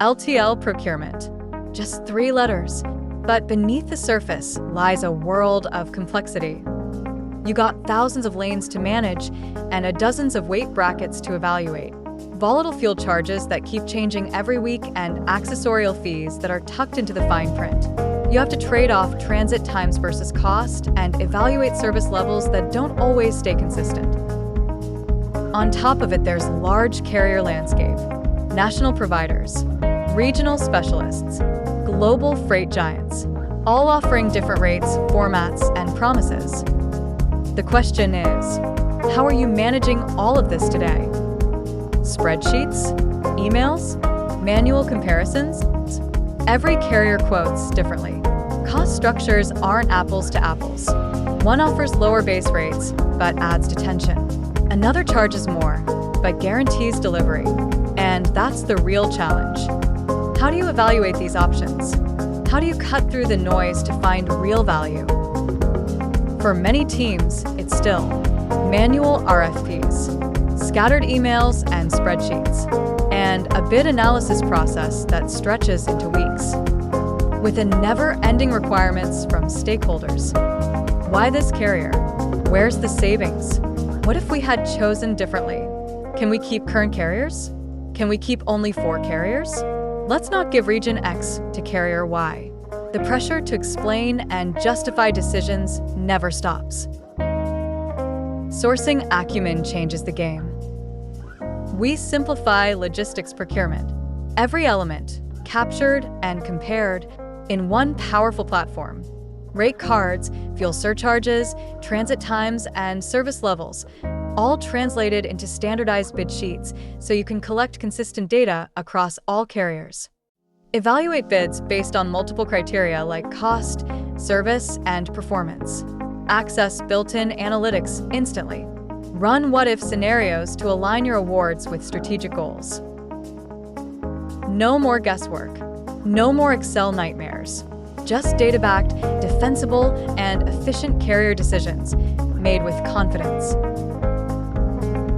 LTL Procurement. Just 3 letters. But beneath the surface lies a world of complexity. You got thousands of lanes to manage and dozens of weight brackets to evaluate. Volatile fuel charges that keep changing every week and accessorial fees that are tucked into the fine print. You have to trade off transit times versus cost and evaluate service levels that don't always stay consistent. On top of it, there's large carrier landscape, national providers, regional specialists, global freight giants, all offering different rates, formats, and promises. The question is, how are you managing all of this today? Spreadsheets? Emails? Manual comparisons? Every carrier quotes differently. Cost structures aren't apples to apples. One offers lower base rates, but adds detention. Another charges more, but guarantees delivery. And that's the real challenge. How do you evaluate these options? How do you cut through the noise to find real value? For many teams, it's still manual RFPs, scattered emails and spreadsheets, and a bid analysis process that stretches into weeks, with never-ending requirements from stakeholders. Why this carrier? Where's the savings? What if we had chosen differently? Can we keep current carriers? Can we keep only 4 carriers? Let's not give region X to carrier Y. The pressure to explain and justify decisions never stops. Sourcing Acumen changes the game. We simplify logistics procurement. Every element, captured and compared in one powerful platform. Rate cards, fuel surcharges, transit times, and service levels, all translated into standardized bid sheets so you can collect consistent data across all carriers. Evaluate bids based on multiple criteria like cost, service, and performance. Access built-in analytics instantly. Run what-if scenarios to align your awards with strategic goals. No more guesswork. No more Excel nightmares. Just data-backed, defensible, and efficient carrier decisions made with confidence.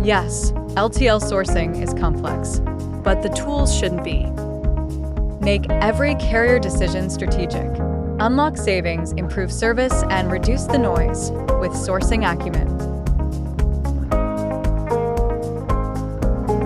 Yes, LTL sourcing is complex, but the tools shouldn't be. Make every carrier decision strategic. Unlock savings, improve service, and reduce the noise with Sourcing Acumen.